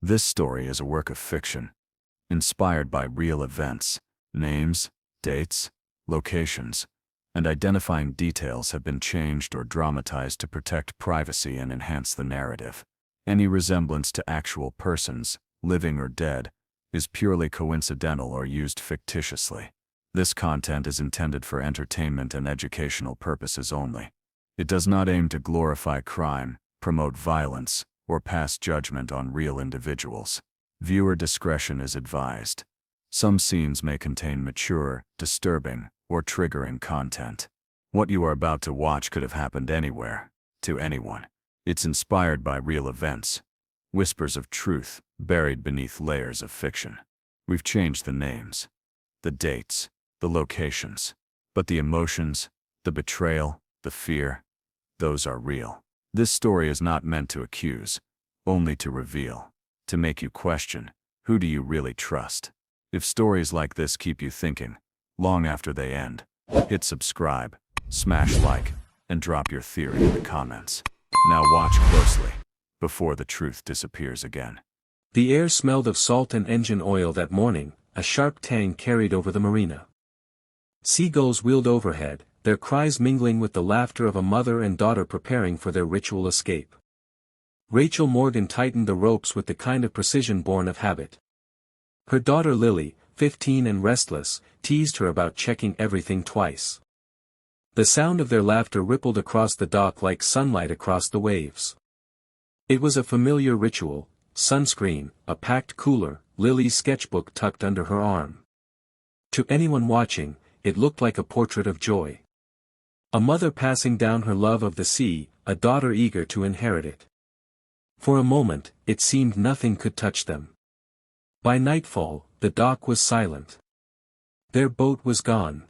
This story is a work of fiction, inspired by real events. Names, dates, locations, and identifying details have been changed or dramatized to protect privacy and enhance the narrative. Any resemblance to actual persons, living or dead, is purely coincidental or used fictitiously. This content is intended for entertainment and educational purposes only. It does not aim to glorify crime, promote violence, or pass judgment on real individuals. Viewer discretion is advised. Some scenes may contain mature, disturbing, or triggering content. What you are about to watch could have happened anywhere, to anyone. It's inspired by real events. Whispers of truth, buried beneath layers of fiction. We've changed the names, the dates, the locations, but the emotions, the betrayal, the fear, those are real. This story is not meant to accuse, only to reveal, to make you question, who do you really trust? If stories like this keep you thinking, long after they end, hit subscribe, smash like, and drop your theory in the comments. Now watch closely, before the truth disappears again. The air smelled of salt and engine oil that morning, a sharp tang carried over the marina. Seagulls wheeled overhead, their cries mingling with the laughter of a mother and daughter preparing for their ritual escape. Rachel Morgan tightened the ropes with the kind of precision born of habit. Her daughter Lily, 15 and restless, teased her about checking everything twice. The sound of their laughter rippled across the dock like sunlight across the waves. It was a familiar ritual: sunscreen, a packed cooler, Lily's sketchbook tucked under her arm. To anyone watching, it looked like a portrait of joy. A mother passing down her love of the sea, a daughter eager to inherit it. For a moment, it seemed nothing could touch them. By nightfall, the dock was silent. Their boat was gone.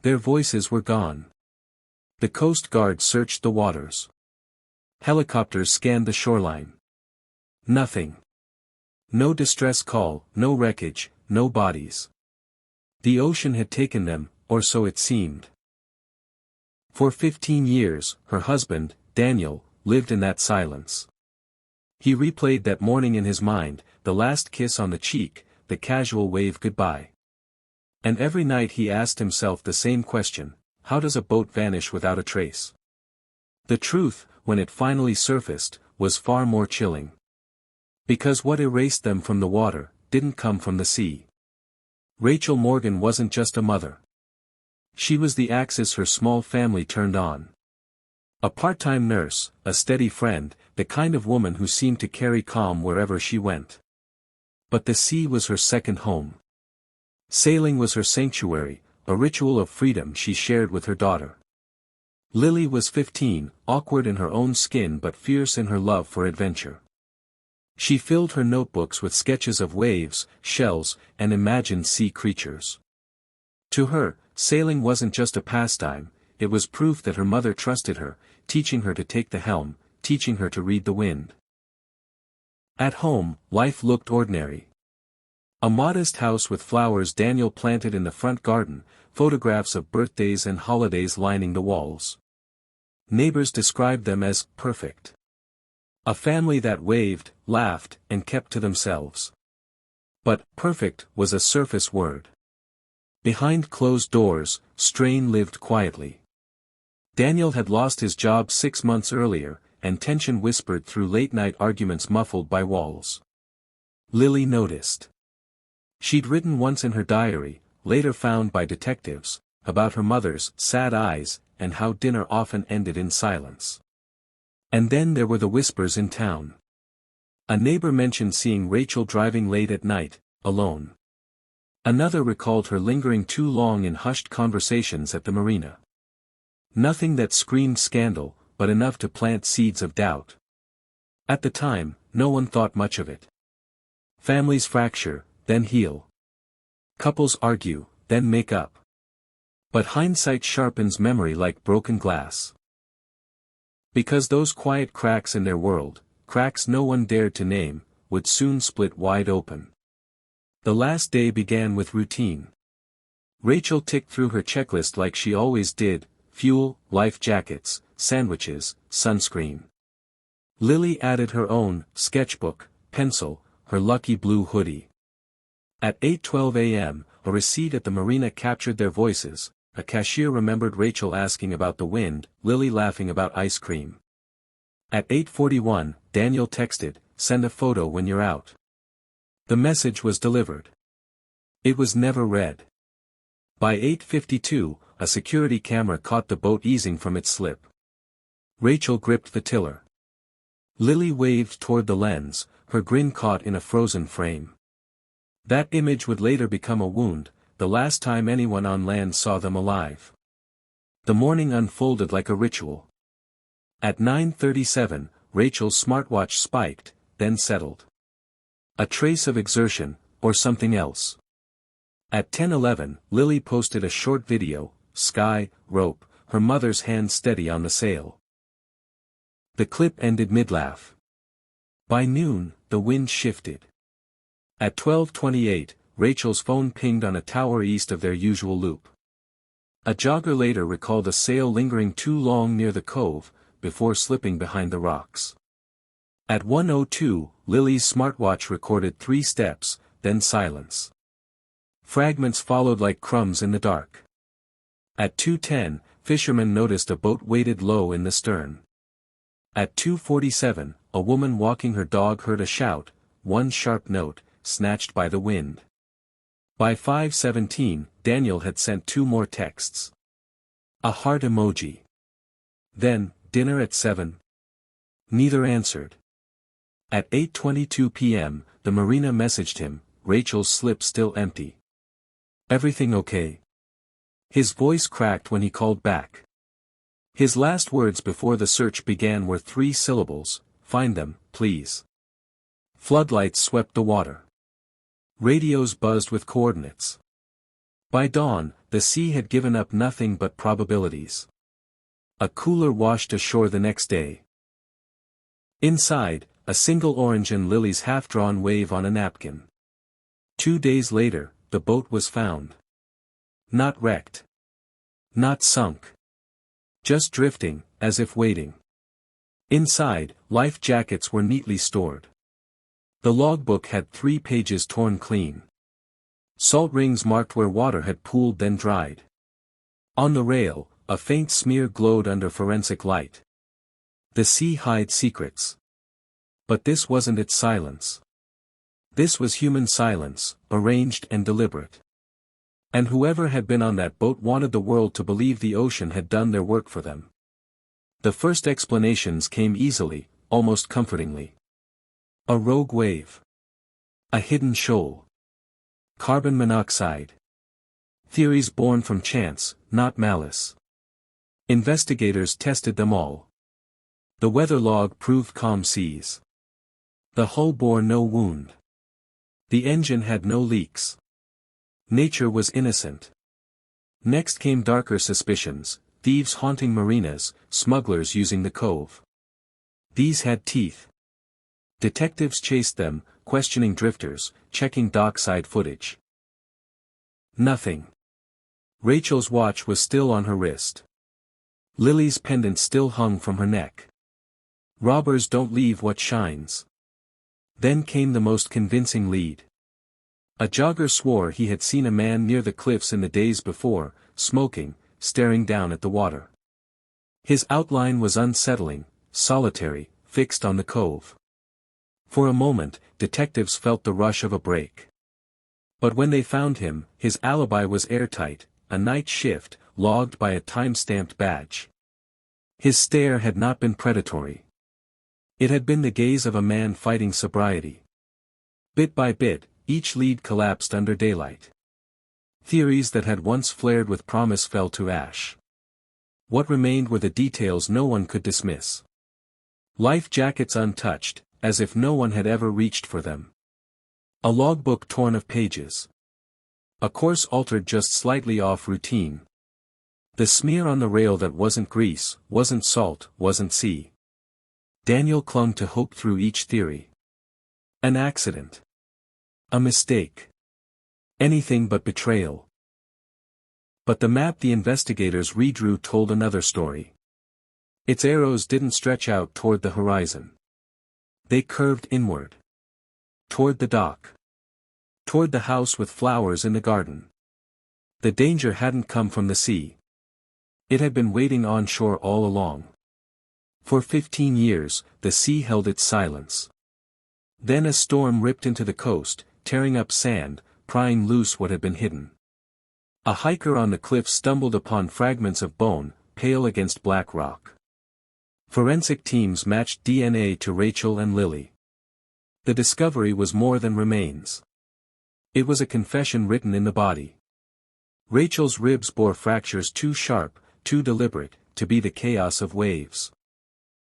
Their voices were gone. The Coast Guard searched the waters. Helicopters scanned the shoreline. Nothing. No distress call, no wreckage, no bodies. The ocean had taken them, or so it seemed. For 15 years, her husband, Daniel, lived in that silence. He replayed that morning in his mind, the last kiss on the cheek, the casual wave goodbye. And every night he asked himself the same question: how does a boat vanish without a trace? The truth, when it finally surfaced, was far more chilling. Because what erased them from the water, didn't come from the sea. Rachel Morgan wasn't just a mother. She was the axis her small family turned on. A part-time nurse, a steady friend, the kind of woman who seemed to carry calm wherever she went. But the sea was her second home. Sailing was her sanctuary, a ritual of freedom she shared with her daughter. Lily was 15, awkward in her own skin but fierce in her love for adventure. She filled her notebooks with sketches of waves, shells, and imagined sea creatures. To her, sailing wasn't just a pastime, it was proof that her mother trusted her, teaching her to take the helm, teaching her to read the wind. At home, life looked ordinary. A modest house with flowers Daniel planted in the front garden, photographs of birthdays and holidays lining the walls. Neighbors described them as perfect. A family that waved, laughed, and kept to themselves. But perfect was a surface word. Behind closed doors, strain lived quietly. Daniel had lost his job 6 months earlier, and tension whispered through late-night arguments muffled by walls. Lily noticed. She'd written once in her diary, later found by detectives, about her mother's sad eyes, and how dinner often ended in silence. And then there were the whispers in town. A neighbor mentioned seeing Rachel driving late at night, alone. Another recalled her lingering too long in hushed conversations at the marina. Nothing that screamed scandal, but enough to plant seeds of doubt. At the time, no one thought much of it. Families fracture, then heal. Couples argue, then make up. But hindsight sharpens memory like broken glass. Because those quiet cracks in their world, cracks no one dared to name, would soon split wide open. The last day began with routine. Rachel ticked through her checklist like she always did: fuel, life jackets, sandwiches, sunscreen. Lily added her own sketchbook, pencil, her lucky blue hoodie. At 8:12 a.m., a receipt at the marina captured their voices. A cashier remembered Rachel asking about the wind, Lily laughing about ice cream. At 8:41, Daniel texted, "Send a photo when you're out." The message was delivered. It was never read. By 8:52, a security camera caught the boat easing from its slip. Rachel gripped the tiller. Lily waved toward the lens, her grin caught in a frozen frame. That image would later become a wound, the last time anyone on land saw them alive. The morning unfolded like a ritual. At 9:37, Rachel's smartwatch spiked, then settled. A trace of exertion, or something else. At 10:11, Lily posted a short video, sky, rope, her mother's hand steady on the sail. The clip ended mid-laugh. By noon, the wind shifted. At 12:28, Rachel's phone pinged on a tower east of their usual loop. A jogger later recalled a sail lingering too long near the cove, before slipping behind the rocks. At 1:02, Lily's smartwatch recorded 3 steps, then silence. Fragments followed like crumbs in the dark. At 2:10, fishermen noticed a boat weighted low in the stern. At 2:47, a woman walking her dog heard a shout, one sharp note, snatched by the wind. By 5:17, Daniel had sent 2 more texts. A heart emoji. Then, dinner at 7? Neither answered. At 8:22 p.m., the marina messaged him, Rachel's slip still empty. Everything okay? His voice cracked when he called back. His last words before the search began were 3 syllables, find them, please. Floodlights swept the water. Radios buzzed with coordinates. By dawn, the sea had given up nothing but probabilities. A cooler washed ashore the next day. Inside, a single orange and Lily's half-drawn wave on a napkin. 2 days later, the boat was found. Not wrecked. Not sunk. Just drifting, as if waiting. Inside, life jackets were neatly stored. The logbook had 3 pages torn clean. Salt rings marked where water had pooled then dried. On the rail, a faint smear glowed under forensic light. The sea hides secrets. But this wasn't its silence. This was human silence, arranged and deliberate. And whoever had been on that boat wanted the world to believe the ocean had done their work for them. The first explanations came easily, almost comfortingly. A rogue wave. A hidden shoal. Carbon monoxide. Theories born from chance, not malice. Investigators tested them all. The weather log proved calm seas. The hull bore no wound. The engine had no leaks. Nature was innocent. Next came darker suspicions, thieves haunting marinas, smugglers using the cove. These had teeth. Detectives chased them, questioning drifters, checking dockside footage. Nothing. Rachel's watch was still on her wrist. Lily's pendant still hung from her neck. Robbers don't leave what shines. Then came the most convincing lead. A jogger swore he had seen a man near the cliffs in the days before, smoking, staring down at the water. His outline was unsettling, solitary, fixed on the cove. For a moment, detectives felt the rush of a break. But when they found him, his alibi was airtight, a night shift, logged by a time-stamped badge. His stare had not been predatory. It had been the gaze of a man fighting sobriety. Bit by bit, each lead collapsed under daylight. Theories that had once flared with promise fell to ash. What remained were the details no one could dismiss. Life jackets untouched, as if no one had ever reached for them. A logbook torn of pages. A course altered just slightly off routine. The smear on the rail that wasn't grease, wasn't salt, wasn't sea. Daniel clung to hope through each theory. An accident. A mistake. Anything but betrayal. But the map the investigators redrew told another story. Its arrows didn't stretch out toward the horizon. They curved inward. Toward the dock. Toward the house with flowers in the garden. The danger hadn't come from the sea. It had been waiting on shore all along. For 15 years, the sea held its silence. Then a storm ripped into the coast, tearing up sand, prying loose what had been hidden. A hiker on the cliff stumbled upon fragments of bone, pale against black rock. Forensic teams matched DNA to Rachel and Lily. The discovery was more than remains. It was a confession written in the body. Rachel's ribs bore fractures too sharp, too deliberate, to be the chaos of waves.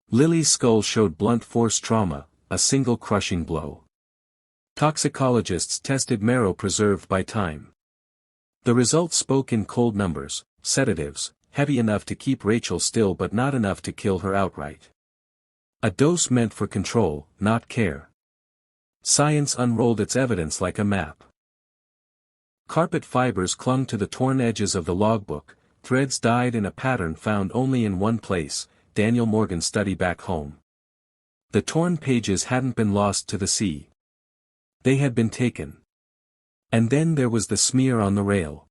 Lily's skull showed blunt force trauma, a single crushing blow. Toxicologists tested marrow preserved by time. The results spoke in cold numbers: sedatives, heavy enough to keep Rachel still but not enough to kill her outright. A dose meant for control, not care. Science unrolled its evidence like a map. Carpet fibers clung to the torn edges of the logbook, threads dyed in a pattern found only in one place, Daniel Morgan's study back home. The torn pages hadn't been lost to the sea. They had been taken. And then there was the smear on the rail.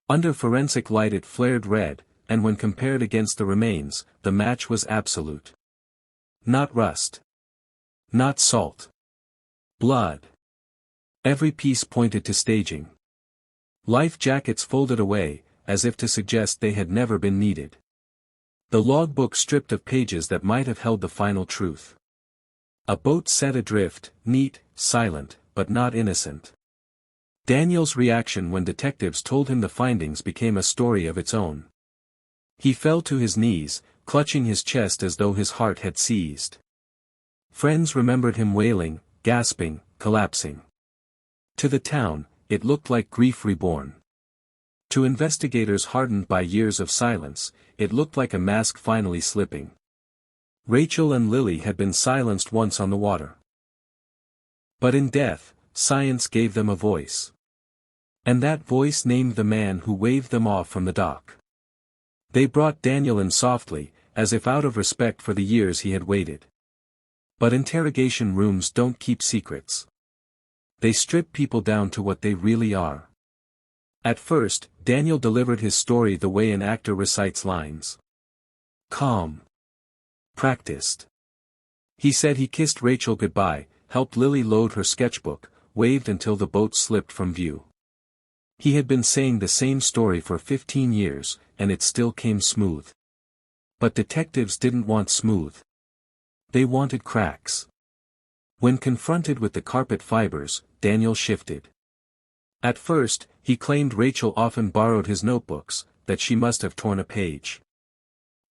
Under forensic light it flared red, and when compared against the remains, the match was absolute. Not rust. Not salt. Blood. Every piece pointed to staging. Life jackets folded away, as if to suggest they had never been needed. The logbook stripped of pages that might have held the final truth. A boat set adrift, neat, silent, but not innocent. Daniel's reaction when detectives told him the findings became a story of its own. He fell to his knees, clutching his chest as though his heart had seized. Friends remembered him wailing, gasping, collapsing. To the town, it looked like grief reborn. To investigators hardened by years of silence, it looked like a mask finally slipping. Rachel and Lily had been silenced once on the water. But in death, science gave them a voice. And that voice named the man who waved them off from the dock. They brought Daniel in softly, as if out of respect for the years he had waited. But interrogation rooms don't keep secrets. They strip people down to what they really are. At first, Daniel delivered his story the way an actor recites lines. Calm. Practiced. He said he kissed Rachel goodbye, helped Lily load her sketchbook, waved until the boat slipped from view. He had been saying the same story for 15 years, and it still came smooth. But detectives didn't want smooth. They wanted cracks. When confronted with the carpet fibers, Daniel shifted. At first, he claimed Rachel often borrowed his notebooks, that she must have torn a page.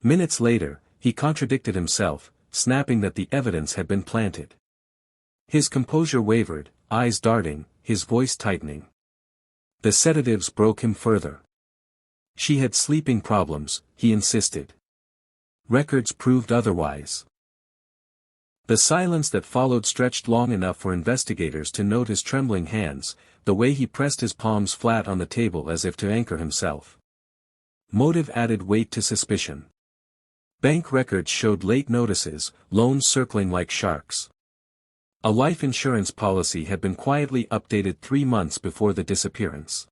Minutes later, he contradicted himself, snapping that the evidence had been planted. His composure wavered, eyes darting, his voice tightening. The sedatives broke him further. She had sleeping problems, he insisted. Records proved otherwise. The silence that followed stretched long enough for investigators to note his trembling hands, the way he pressed his palms flat on the table as if to anchor himself. Motive added weight to suspicion. Bank records showed late notices, loans circling like sharks. A life insurance policy had been quietly updated 3 months before the disappearance.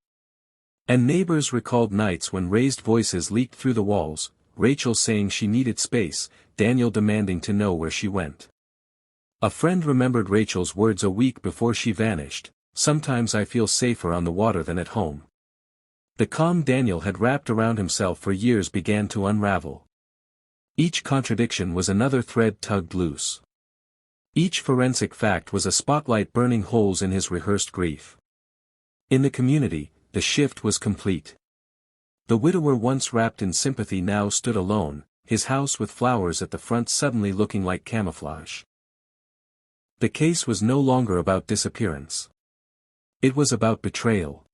And neighbors recalled nights when raised voices leaked through the walls, Rachel saying she needed space, Daniel demanding to know where she went. A friend remembered Rachel's words a week before she vanished, "Sometimes I feel safer on the water than at home." The calm Daniel had wrapped around himself for years began to unravel. Each contradiction was another thread tugged loose. Each forensic fact was a spotlight burning holes in his rehearsed grief. In the community, the shift was complete. The widower once wrapped in sympathy now stood alone, his house with flowers at the front suddenly looking like camouflage. The case was no longer about disappearance. It was about betrayal.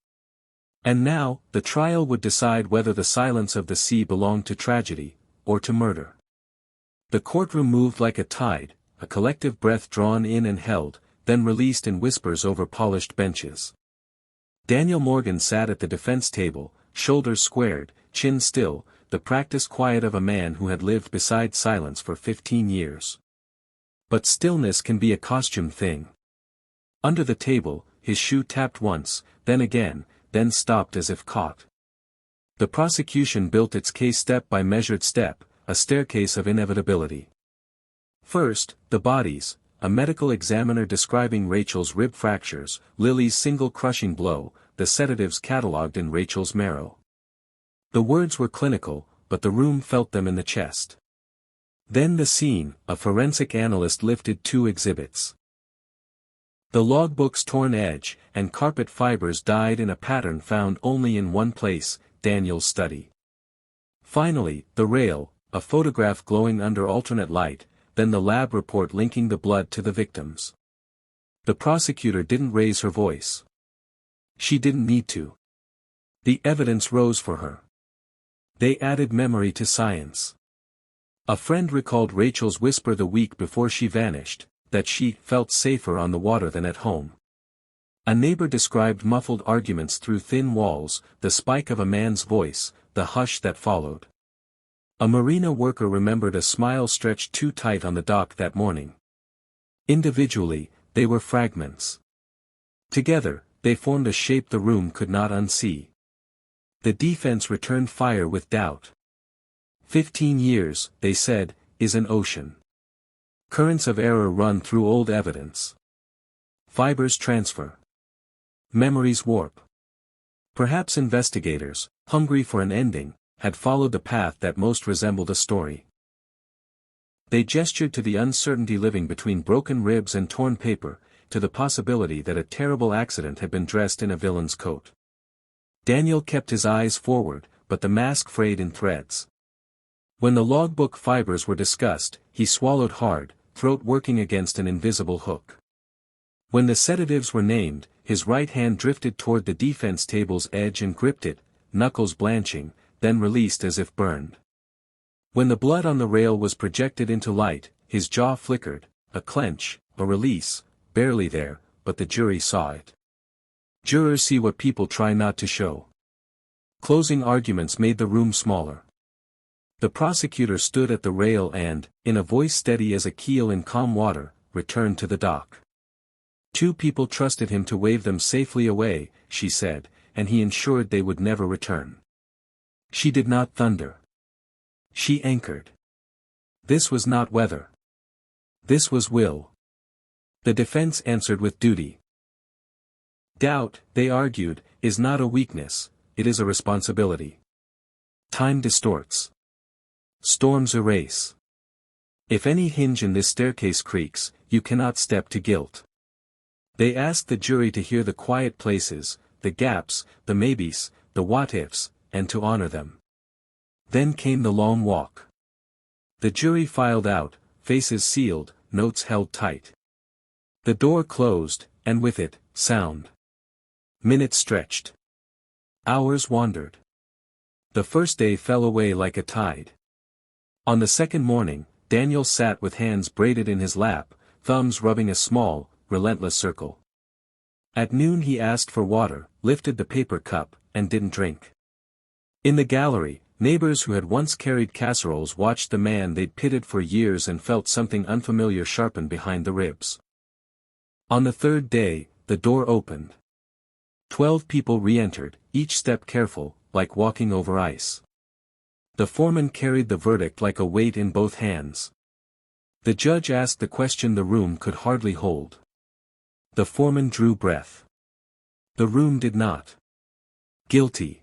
And now, the trial would decide whether the silence of the sea belonged to tragedy, or to murder. The courtroom moved like a tide, a collective breath drawn in and held, then released in whispers over polished benches. Daniel Morgan sat at the defense table, shoulders squared, chin still, the practiced quiet of a man who had lived beside silence for 15 years. But stillness can be a costume thing. Under the table, his shoe tapped once, then again, then stopped as if caught. The prosecution built its case step by measured step, a staircase of inevitability. First, the bodies, a medical examiner describing Rachel's rib fractures, Lily's single crushing blow, the sedatives catalogued in Rachel's marrow. The words were clinical, but the room felt them in the chest. Then the scene, a forensic analyst lifted two exhibits. The logbook's torn edge and carpet fibers dyed in a pattern found only in one place, Daniel's study. Finally, the rail, a photograph glowing under alternate light, then the lab report linking the blood to the victims. The prosecutor didn't raise her voice. She didn't need to. The evidence rose for her. They added memory to science. A friend recalled Rachel's whisper the week before she vanished, that she felt safer on the water than at home. A neighbor described muffled arguments through thin walls, the spike of a man's voice, the hush that followed. A marina worker remembered a smile stretched too tight on the dock that morning. Individually, they were fragments. Together, they formed a shape the room could not unsee. The defense returned fire with doubt. 15 years, they said, is an ocean. Currents of error run through old evidence. Fibers transfer. Memories warp. Perhaps investigators, hungry for an ending, had followed the path that most resembled a story. They gestured to the uncertainty living between broken ribs and torn paper, to the possibility that a terrible accident had been dressed in a villain's coat. Daniel kept his eyes forward, but the mask frayed in threads. When the logbook fibers were discussed, he swallowed hard, throat working against an invisible hook. When the sedatives were named, his right hand drifted toward the defense table's edge and gripped it, knuckles blanching, then released as if burned. When the blood on the rail was projected into light, his jaw flickered, a clench, a release, barely there, but the jury saw it. Jurors see what people try not to show. Closing arguments made the room smaller. The prosecutor stood at the rail and, in a voice steady as a keel in calm water, returned to the dock. Two people trusted him to wave them safely away, she said, and he ensured they would never return. She did not thunder. She anchored. This was not weather. This was will. The defense answered with duty. Doubt, they argued, is not a weakness, it is a responsibility. Time distorts. Storms erase. If any hinge in this staircase creaks, you cannot step to guilt. They asked the jury to hear the quiet places, the gaps, the maybes, the what-ifs, and to honor them. Then came the long walk. The jury filed out, faces sealed, notes held tight. The door closed, and with it, sound. Minutes stretched. Hours wandered. The first day fell away like a tide. On the second morning, Daniel sat with hands braided in his lap, thumbs rubbing a small, relentless circle. At noon he asked for water, lifted the paper cup, and didn't drink. In the gallery, neighbors who had once carried casseroles watched the man they'd pitied for years and felt something unfamiliar sharpen behind the ribs. On the third day, the door opened. 12 people re-entered, each step careful, like walking over ice. The foreman carried the verdict like a weight in both hands. The judge asked the question the room could hardly hold. The foreman drew breath. The room did not. Guilty.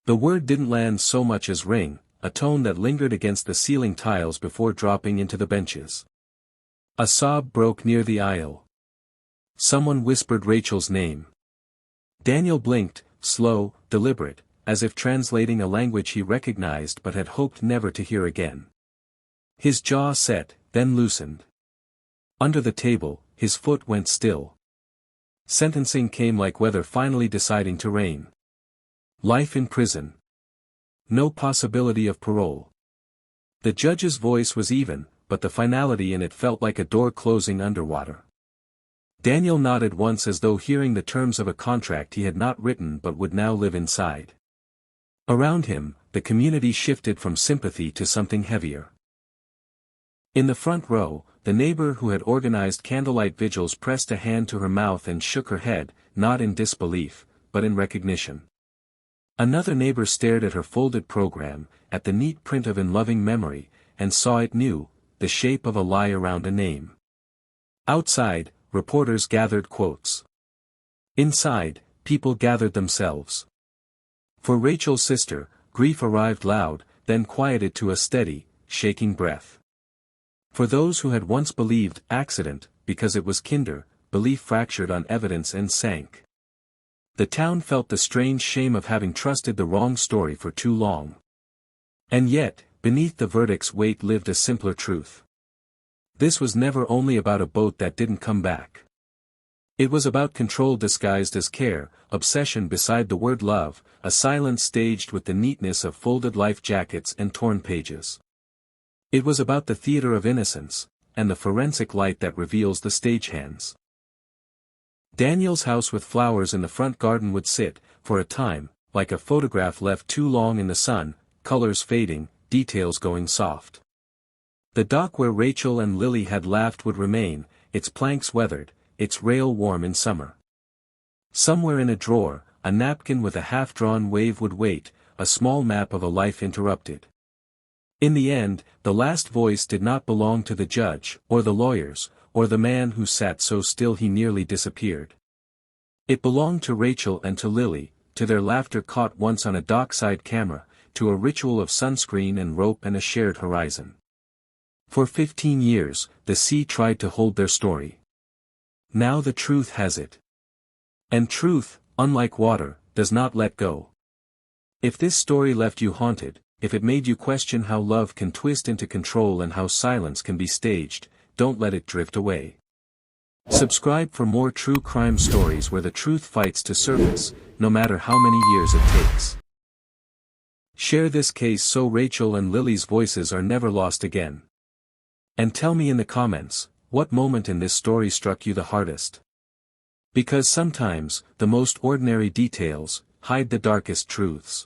The word didn't land so much as ring, a tone that lingered against the ceiling tiles before dropping into the benches. A sob broke near the aisle. Someone whispered Rachel's name. Daniel blinked, slow, deliberate, as if translating a language he recognized but had hoped never to hear again. His jaw set, then loosened. Under the table, his foot went still. Sentencing came like weather finally deciding to rain. Life in prison. No possibility of parole. The judge's voice was even, but the finality in it felt like a door closing underwater. Daniel nodded once as though hearing the terms of a contract he had not written but would now live inside. Around him, the community shifted from sympathy to something heavier. In the front row, the neighbor who had organized candlelight vigils pressed a hand to her mouth and shook her head, not in disbelief, but in recognition. Another neighbor stared at her folded program, at the neat print of in loving memory, and saw it new, the shape of a lie around a name. Outside, reporters gathered quotes. Inside, people gathered themselves. For Rachel's sister, grief arrived loud, then quieted to a steady, shaking breath. For those who had once believed accident, because it was kinder, belief fractured on evidence and sank. The town felt the strange shame of having trusted the wrong story for too long. And yet, beneath the verdict's weight lived a simpler truth. This was never only about a boat that didn't come back. It was about control disguised as care, obsession beside the word love, a silence staged with the neatness of folded life jackets and torn pages. It was about the theater of innocence, and the forensic light that reveals the stagehands. Daniel's house with flowers in the front garden would sit, for a time, like a photograph left too long in the sun, colors fading, details going soft. The dock where Rachel and Lily had laughed would remain, its planks weathered, its rail warm in summer. Somewhere in a drawer, a napkin with a half-drawn wave would wait, a small map of a life interrupted. In the end, the last voice did not belong to the judge, or the lawyers, or the man who sat so still he nearly disappeared. It belonged to Rachel and to Lily, to their laughter caught once on a dockside camera, to a ritual of sunscreen and rope and a shared horizon. For 15 years, the sea tried to hold their story. Now the truth has it. And truth, unlike water, does not let go. If this story left you haunted, if it made you question how love can twist into control and how silence can be staged, don't let it drift away. Subscribe for more true crime stories where the truth fights to surface, no matter how many years it takes. Share this case so Rachel and Lily's voices are never lost again. And tell me in the comments, what moment in this story struck you the hardest? Because sometimes, the most ordinary details hide the darkest truths.